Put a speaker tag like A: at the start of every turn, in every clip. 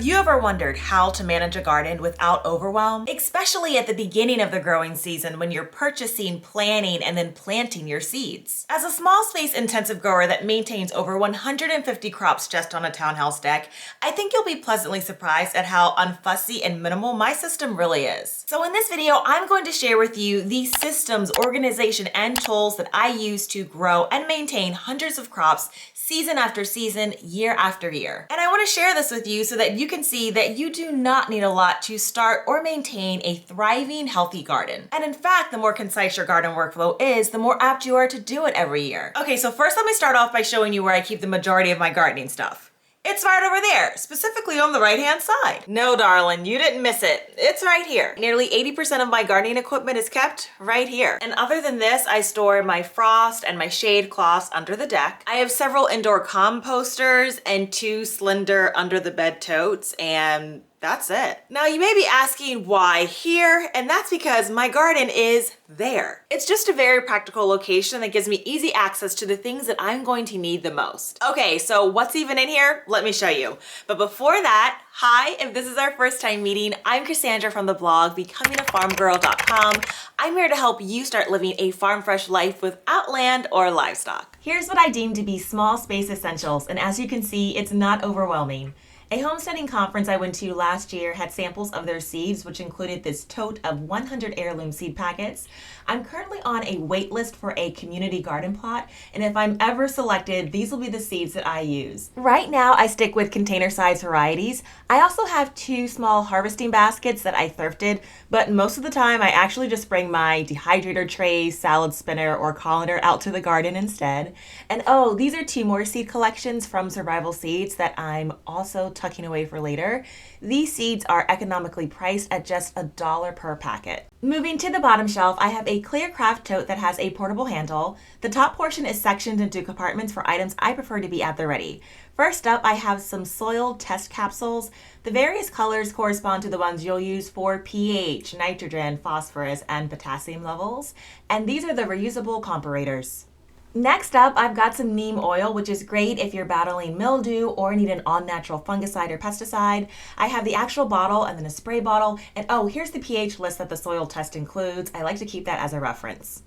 A: you ever wondered how to manage a garden without overwhelm? Especially at the beginning of the growing season when you're purchasing, planning, and then planting your seeds. As a small space intensive grower that maintains over 150 crops just on a townhouse deck, I think you'll be pleasantly surprised at how unfussy and minimal my system really is. So in this video, I'm going to share with you the systems, organization, and tools that I use to grow and maintain hundreds of crops season after season, year after year. And I want to share this with you so that you can see that you do not need a lot to start or maintain a thriving, healthy garden. And in fact, the more concise your garden workflow is, the more apt you are to do it every year. Okay, so first let me start off by showing you where I keep the majority of my gardening stuff. It's right over there, specifically on the right-hand side. No, darling, you didn't miss it. It's right here. Nearly 80% of my gardening equipment is kept right here. And other than this, I store my frost and my shade cloths under the deck. I have several indoor composters and 2 slender under-the-bed totes, and that's it. Now you may be asking why here, and that's because my garden is there. It's just a very practical location that gives me easy access to the things that I'm going to need the most. Okay, so what's even in here? Let me show you. But before that, hi, if this is our first time meeting, I'm Cassandra from the blog becomingafarmgirl.com. I'm here to help you start living a farm fresh life without land or livestock. Here's what I deem to be small space essentials, and as you can see, it's not overwhelming. A homesteading conference I went to last year had samples of their seeds, which included this tote of 100 heirloom seed packets. I'm currently on a wait list for a community garden plot, and if I'm ever selected, these will be the seeds that I use. Right now, I stick with container-sized varieties. I also have 2 small harvesting baskets that I thrifted, but most of the time, I actually just bring my dehydrator tray, salad spinner, or colander out to the garden instead. And oh, these are 2 more seed collections from Survival Seeds that I'm also tucking away for later. These seeds are economically priced at just $1 per packet. Moving to the bottom shelf, I have a clear craft tote that has a portable handle. The top portion is sectioned into compartments for items I prefer to be at the ready. First up, I have some soil test capsules. The various colors correspond to the ones you'll use for pH, nitrogen, phosphorus, and potassium levels. And these are the reusable comparators. Next up, I've got some neem oil, which is great if you're battling mildew or need an all-natural fungicide or pesticide. I have the actual bottle and then a spray bottle. And oh, here's the pH list that the soil test includes. I like to keep that as a reference.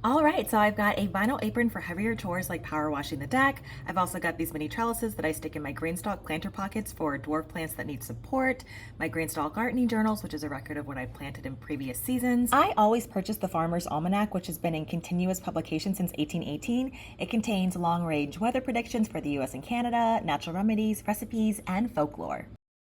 A: All right, so I've got a vinyl apron for heavier chores like power washing the deck. I've also got these mini trellises that I stick in my GreenStalk planter pockets for dwarf plants that need support, my GreenStalk gardening journals, which is a record of what I've planted in previous seasons. I always purchase the Farmer's Almanac, which has been in continuous publication since 1818. It contains long-range weather predictions for the US and Canada, natural remedies, recipes, and folklore.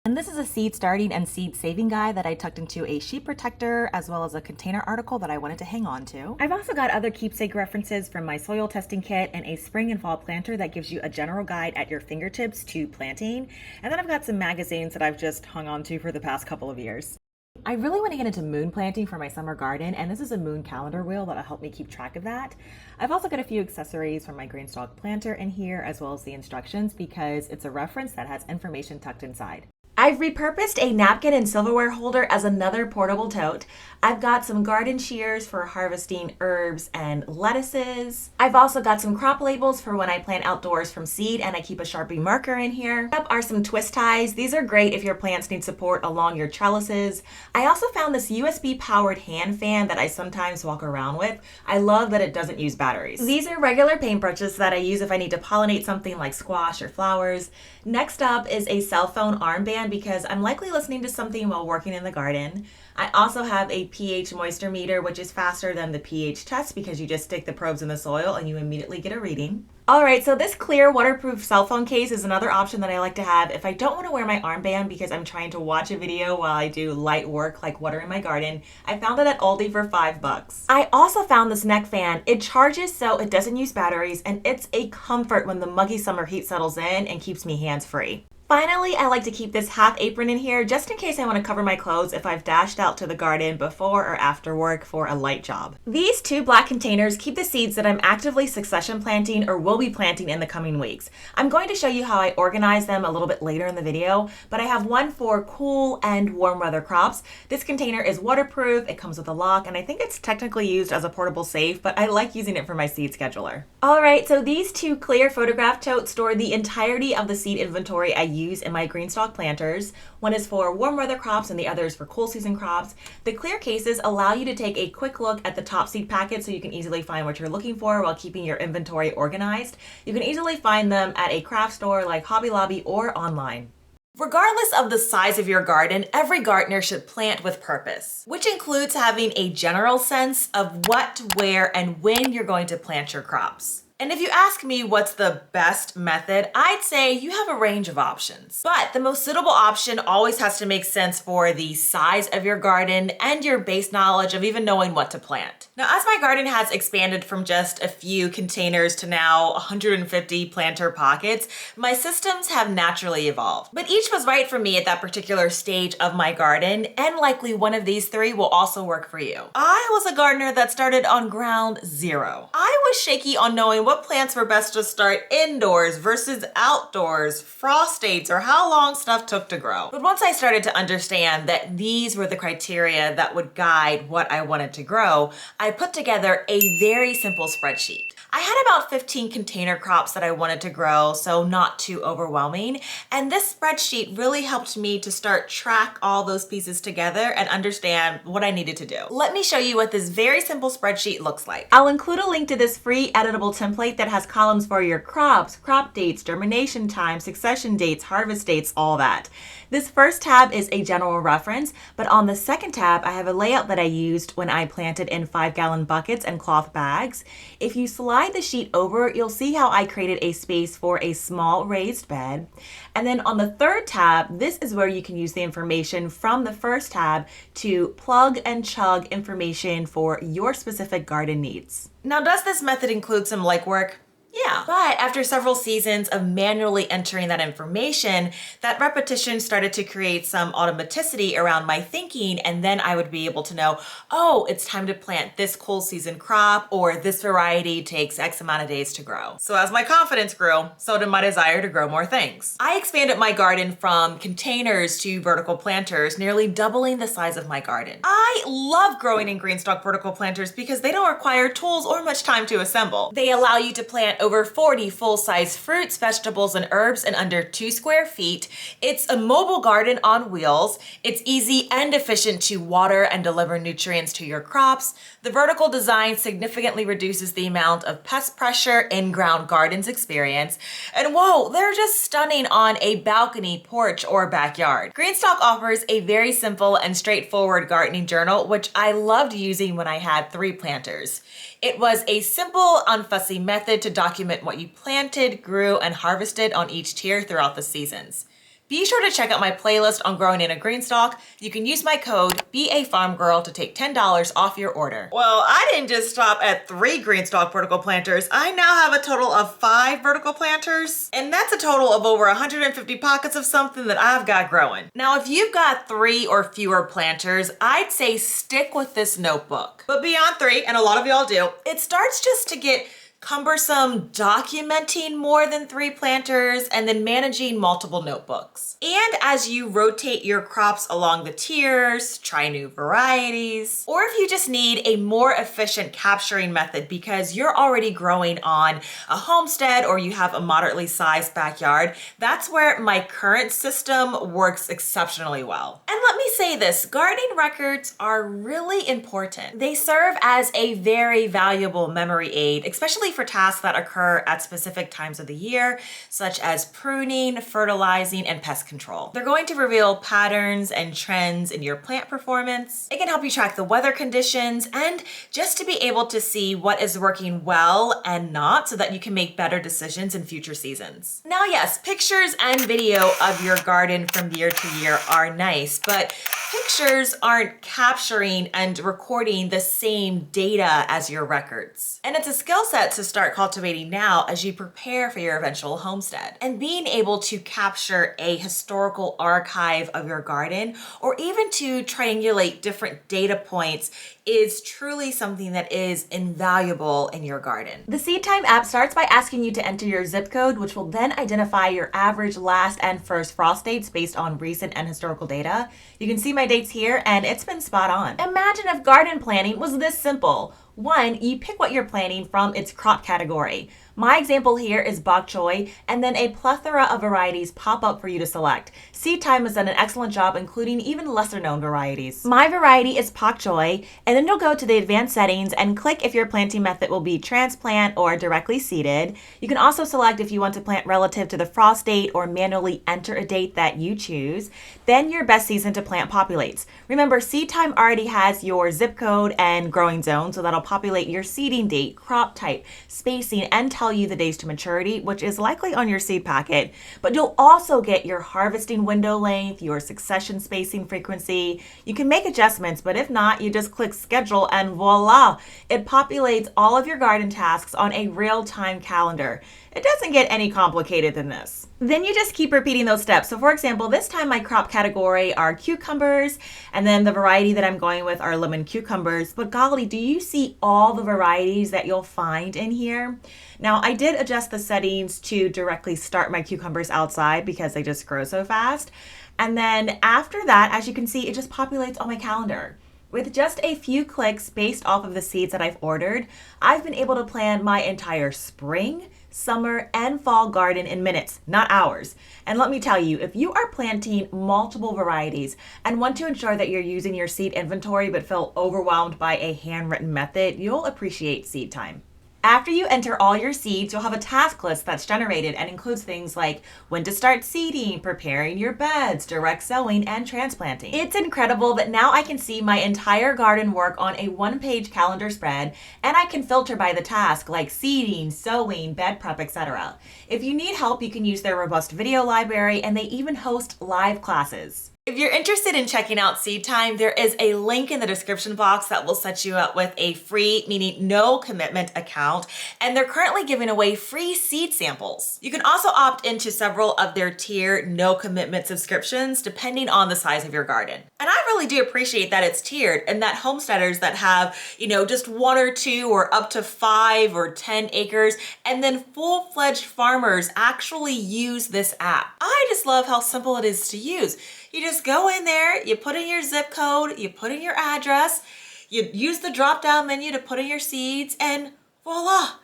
A: And this is a seed starting and seed saving guide that I tucked into a sheet protector as well as a container article that I wanted to hang on to. I've also got other keepsake references from my soil testing kit and a spring and fall planter that gives you a general guide at your fingertips to planting. And then I've got some magazines that I've just hung on to for the past couple of years. I really want to get into moon planting for my summer garden, and this is a moon calendar wheel that'll help me keep track of that. I've also got a few accessories from my GreenStalk planter in here as well as the instructions because it's a reference that has information tucked inside. I've repurposed a napkin and silverware holder as another portable tote. I've got some garden shears for harvesting herbs and lettuces. I've also got some crop labels for when I plant outdoors from seed, and I keep a Sharpie marker in here. Up are some twist ties. These are great if your plants need support along your trellises. I also found this USB powered hand fan that I sometimes walk around with. I love that it doesn't use batteries. These are regular paintbrushes that I use if I need to pollinate something like squash or flowers. Next up is a cell phone armband because I'm likely listening to something while working in the garden. I also have a pH moisture meter, which is faster than the pH test because you just stick the probes in the soil and you immediately get a reading. All right, so this clear waterproof cell phone case is another option that I like to have if I don't want to wear my armband because I'm trying to watch a video while I do light work like watering my garden. I found it at Aldi for $5. I also found this neck fan. It charges so it doesn't use batteries, and it's a comfort when the muggy summer heat settles in and keeps me hands-free. Finally, I like to keep this half apron in here just in case I want to cover my clothes if I've dashed out to the garden before or after work for a light job. These 2 black containers keep the seeds that I'm actively succession planting or will be planting in the coming weeks. I'm going to show you how I organize them a little bit later in the video, but I have one for cool and warm weather crops. This container is waterproof, it comes with a lock, and I think it's technically used as a portable safe, but I like using it for my seed scheduler. All right, so these 2 clear photograph totes store the entirety of the seed inventory I use in my GreenStalk planters. One is for warm weather crops and the other is for cool season crops. The clear cases allow you to take a quick look at the top seed packet so you can easily find what you're looking for while keeping your inventory organized. You can easily find them at a craft store like Hobby Lobby or online. Regardless of the size of your garden, every gardener should plant with purpose, which includes having a general sense of what, where, and when you're going to plant your crops. And if you ask me what's the best method, I'd say you have a range of options. But the most suitable option always has to make sense for the size of your garden and your base knowledge of even knowing what to plant. Now, as my garden has expanded from just a few containers to now 150 planter pockets, my systems have naturally evolved. But each was right for me at that particular stage of my garden, and likely one of these three will also work for you. I was a gardener that started on ground zero. I was shaky on knowing what plants were best to start indoors versus outdoors, frost dates, or how long stuff took to grow. But once I started to understand that these were the criteria that would guide what I wanted to grow, I put together a very simple spreadsheet. I had about 15 container crops that I wanted to grow, so not too overwhelming. And this spreadsheet really helped me to start track all those pieces together and understand what I needed to do. Let me show you what this very simple spreadsheet looks like. I'll include a link to this free editable template that has columns for your crops, crop dates, germination time, succession dates, harvest dates, all that. This first tab is a general reference, but on the second tab, I have a layout that I used when I planted in 5-gallon buckets and cloth bags. If you slide the sheet over, you'll see how I created a space for a small raised bed. And then on the third tab, this is where you can use the information from the first tab to plug and chug information for your specific garden needs. Now, does this method include some legwork? Yeah, but after several seasons of manually entering that information, that repetition started to create some automaticity around my thinking, and then I would be able to know, oh, it's time to plant this cool season crop, or this variety takes X amount of days to grow. So as my confidence grew, so did my desire to grow more things. I expanded my garden from containers to vertical planters, nearly doubling the size of my garden. I love growing in GreenStalk vertical planters because they don't require tools or much time to assemble. They allow you to plant over 40 full-size fruits, vegetables, and herbs in under 2 square feet. It's a mobile garden on wheels. It's easy and efficient to water and deliver nutrients to your crops. The vertical design significantly reduces the amount of pest pressure in-ground gardens experience. And whoa, they're just stunning on a balcony, porch, or backyard. GreenStalk offers a very simple and straightforward gardening journal, which I loved using when I had 3 planters. It was a simple, unfussy method to document what you planted, grew, and harvested on each tier throughout the seasons. Be sure to check out my playlist on growing in a GreenStalk. You can use my code BAFarmGirl to take $10 off your order. Well, I didn't just stop at 3 GreenStalk vertical planters. I now have a total of 5 vertical planters, and that's a total of over 150 pockets of something that I've got growing. Now, if you've got 3 or fewer planters, I'd say stick with this notebook. But beyond 3, and a lot of y'all do, it starts just to get cumbersome documenting more than 3 planters and then managing multiple notebooks. And as you rotate your crops along the tiers, try new varieties, or if you just need a more efficient capturing method because you're already growing on a homestead or you have a moderately sized backyard, that's where my current system works exceptionally well. And let me say this, gardening records are really important. They serve as a very valuable memory aid, especially for tasks that occur at specific times of the year, such as pruning, fertilizing, and pest control. They're going to reveal patterns and trends in your plant performance. It can help you track the weather conditions and just to be able to see what is working well and not so that you can make better decisions in future seasons. Now, yes, pictures and video of your garden from year to year are nice, but pictures aren't capturing and recording the same data as your records. And it's a skill set to start cultivating now as you prepare for your eventual homestead. And being able to capture a historical archive of your garden or even to triangulate different data points is truly something that is invaluable in your garden. The Seedtime app starts by asking you to enter your zip code, which will then identify your average last and first frost dates based on recent and historical data. You can see my dates here and it's been spot on. Imagine if garden planning was this simple. 1, you pick what you're planting from its crop category. My example here is bok choy, and then a plethora of varieties pop up for you to select. Seedtime has done an excellent job including even lesser known varieties. My variety is pak choy, and then you'll go to the advanced settings and click if your planting method will be transplant or directly seeded. You can also select if you want to plant relative to the frost date or manually enter a date that you choose. Then your best season to plant populates. Remember, Seedtime already has your zip code and growing zone, so that'll populate your seeding date, crop type, spacing, and tell you the days to maturity, which is likely on your seed packet. But you'll also get your harvesting window length, your succession spacing frequency. You can make adjustments, but if not, you just click schedule and voila, it populates all of your garden tasks on a real-time calendar. It doesn't get any complicated than this. Then you just keep repeating those steps. So for example, this time my crop category are cucumbers, and then the variety that I'm going with are lemon cucumbers. But golly, do you see all the varieties that you'll find in here? Now, I did adjust the settings to directly start my cucumbers outside because they just grow so fast. And then after that, as you can see, it just populates on my calendar. With just a few clicks based off of the seeds that I've ordered, I've been able to plan my entire spring, summer, and fall garden in minutes, not hours. And let me tell you, if you are planting multiple varieties and want to ensure that you're using your seed inventory but feel overwhelmed by a handwritten method, you'll appreciate Seedtime. After you enter all your seeds, you'll have a task list that's generated and includes things like when to start seeding, preparing your beds, direct sowing, and transplanting. It's incredible that now I can see my entire garden work on a one-page calendar spread, and I can filter by the task like seeding, sowing, bed prep, etc. If you need help, you can use their robust video library, and they even host live classes. If you're interested in checking out Seedtime, there is a link in the description box that will set you up with a free, meaning no commitment account, and they're currently giving away free seed samples. You can also opt into several of their tier no commitment subscriptions depending on the size of your garden. And I really do appreciate that it's tiered and that homesteaders that have, just 1 or 2 or up to 5 or 10 acres, and then full-fledged farmers actually use this app. I just love how simple it is to use. You just go in there, you put in your zip code, you put in your address, you use the drop-down menu to put in your seeds, and voila,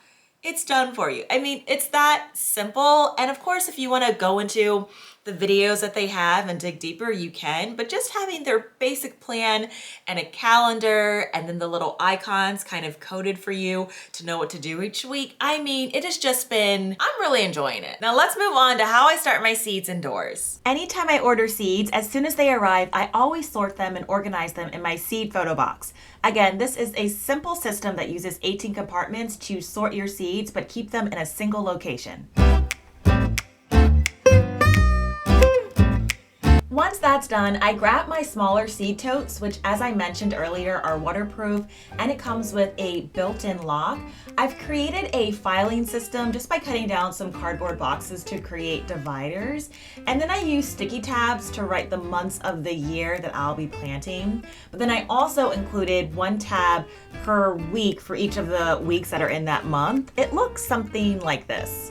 A: it's done for you. I mean, it's that simple. And of course, if you want to go into the videos that they have and dig deeper, you can, but just having their basic plan and a calendar and then the little icons kind of coded for you to know what to do each week. I mean, it has just been, I'm really enjoying it. Now let's move on to how I start my seeds indoors. Anytime I order seeds, as soon as they arrive, I always sort them and organize them in my seed photo box. Again, this is a simple system that uses 18 compartments to sort your seeds, but keep them in a single location. Once that's done, I grab my smaller seed totes, which as I mentioned earlier are waterproof, and it comes with a built-in lock. I've created a filing system just by cutting down some cardboard boxes to create dividers. And then I use sticky tabs to write the months of the year that I'll be planting. But then I also included 1 tab per week for each of the weeks that are in that month. It looks something like this.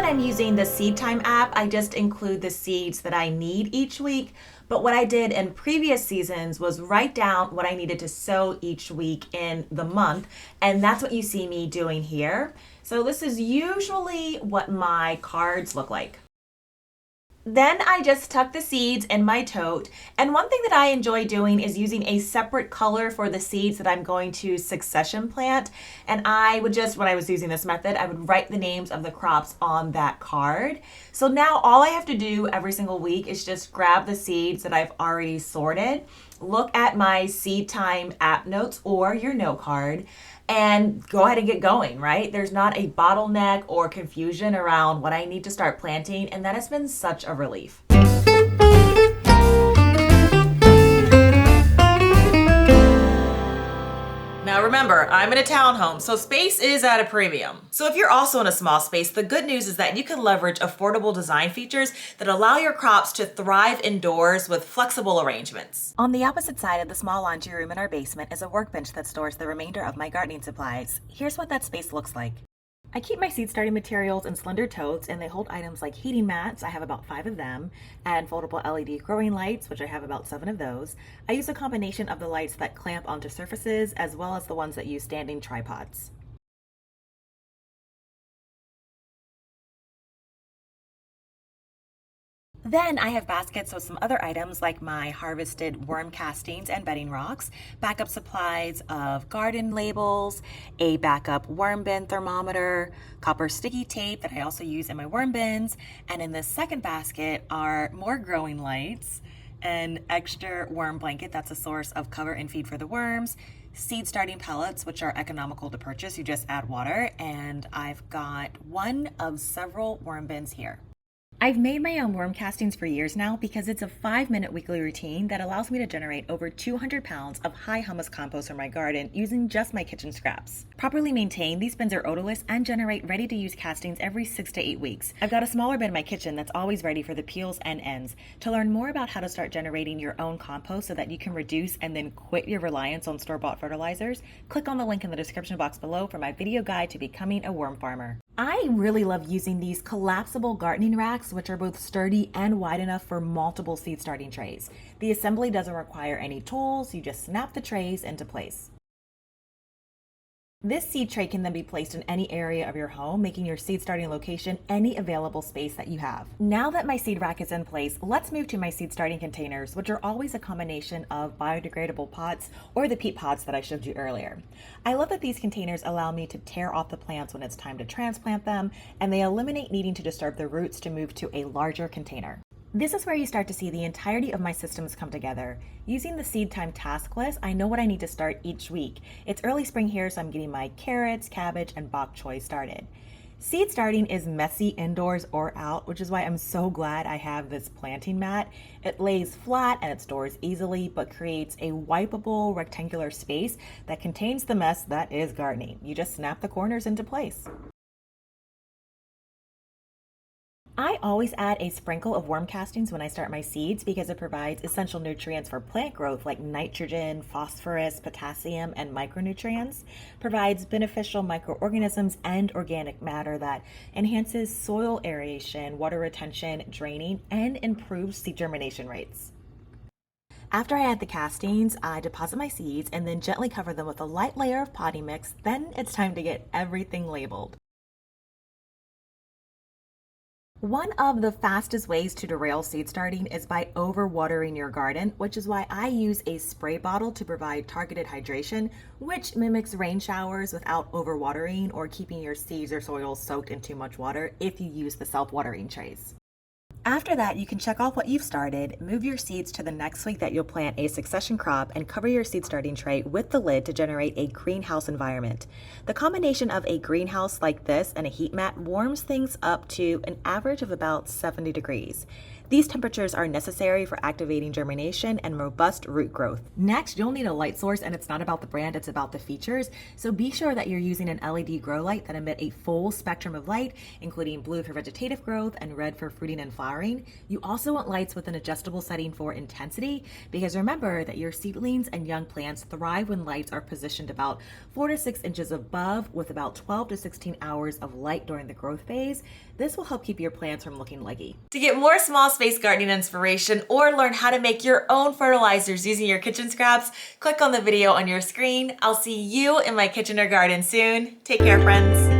A: I'm using the Seedtime app, I just include the seeds that I need each week. But what I did in previous seasons was write down what I needed to sow each week in the month. And that's what you see me doing here. So this is usually what my cards look like. Then I just tuck the seeds in my tote, and one thing that I enjoy doing is using a separate color for the seeds that I'm going to succession plant. And I would just, when I was using this method, I would write the names of the crops on that card. So now all I have to do every single week is just grab the seeds that I've already sorted, look at my Seedtime app notes or your note card, and go ahead and get going, right? There's not a bottleneck or confusion around what I need to start planting, and that has been such a relief. Now remember, I'm in a townhome, so space is at a premium. So if you're also in a small space, the good news is that you can leverage affordable design features that allow your crops to thrive indoors with flexible arrangements. On the opposite side of the small laundry room in our basement is a workbench that stores the remainder of my gardening supplies. Here's what that space looks like. I keep my seed starting materials in slender totes, and they hold items like heating mats, I have about 5 of them, and foldable LED growing lights, which I have about 7 of those. I use a combination of the lights that clamp onto surfaces as well as the ones that use standing tripods. Then I have baskets with some other items like my harvested worm castings and bedding rocks, backup supplies of garden labels, a backup worm bin thermometer, copper sticky tape that I also use in my worm bins, and in this second basket are more growing lights, an extra worm blanket that's a source of cover and feed for the worms, seed starting pellets, which are economical to purchase, you just add water, and I've got one of several worm bins here. I've made my own worm castings for years now because it's a 5-minute weekly routine that allows me to generate over 200 pounds of high humus compost for my garden using just my kitchen scraps. Properly maintained, these bins are odorless and generate ready-to-use castings every 6 to 8 weeks. I've got a smaller bin in my kitchen that's always ready for the peels and ends. To learn more about how to start generating your own compost so that you can reduce and then quit your reliance on store-bought fertilizers, click on the link in the description box below for my video guide to becoming a worm farmer. I really love using these collapsible gardening racks, which are both sturdy and wide enough for multiple seed starting trays. The assembly doesn't require any tools, you just snap the trays into place. This seed tray can then be placed in any area of your home, making your seed starting location any available space that you have. Now that my seed rack is in place, let's move to my seed starting containers, which are always a combination of biodegradable pots or the peat pots that I showed you earlier. I love that these containers allow me to tear off the plants when it's time to transplant them, and they eliminate needing to disturb the roots to move to a larger container. This is where you start to see the entirety of my systems come together. Using the Seedtime task list, I know what I need to start each week. It's early spring here, so I'm getting my carrots, cabbage, and bok choy started. Seed starting is messy indoors or out, which is why I'm so glad I have this planting mat. It lays flat and it stores easily, but creates a wipeable rectangular space that contains the mess that is gardening. You just snap the corners into place. I always add a sprinkle of worm castings when I start my seeds because it provides essential nutrients for plant growth like nitrogen, phosphorus, potassium, and micronutrients, provides beneficial microorganisms and organic matter that enhances soil aeration, water retention, draining, and improves seed germination rates. After I add the castings, I deposit my seeds and then gently cover them with a light layer of potting mix. Then it's time to get everything labeled. One of the fastest ways to derail seed starting is by overwatering your garden, which is why I use a spray bottle to provide targeted hydration, which mimics rain showers without overwatering or keeping your seeds or soil soaked in too much water if you use the self-watering trays. After that, you can check off what you've started, move your seeds to the next week that you'll plant a succession crop, and cover your seed starting tray with the lid to generate a greenhouse environment. The combination of a greenhouse like this and a heat mat warms things up to an average of about 70 degrees. These temperatures are necessary for activating germination and robust root growth. Next, you'll need a light source, and it's not about the brand, it's about the features. So be sure that you're using an LED grow light that emit a full spectrum of light, including blue for vegetative growth and red for fruiting and flowering. You also want lights with an adjustable setting for intensity, because remember that your seedlings and young plants thrive when lights are positioned about 4 to 6 inches above, with about 12 to 16 hours of light during the growth phase. This will help keep your plants from looking leggy. To get more small space gardening inspiration or learn how to make your own fertilizers using your kitchen scraps, click on the video on your screen. I'll see you in my kitchen or garden soon. Take care, friends.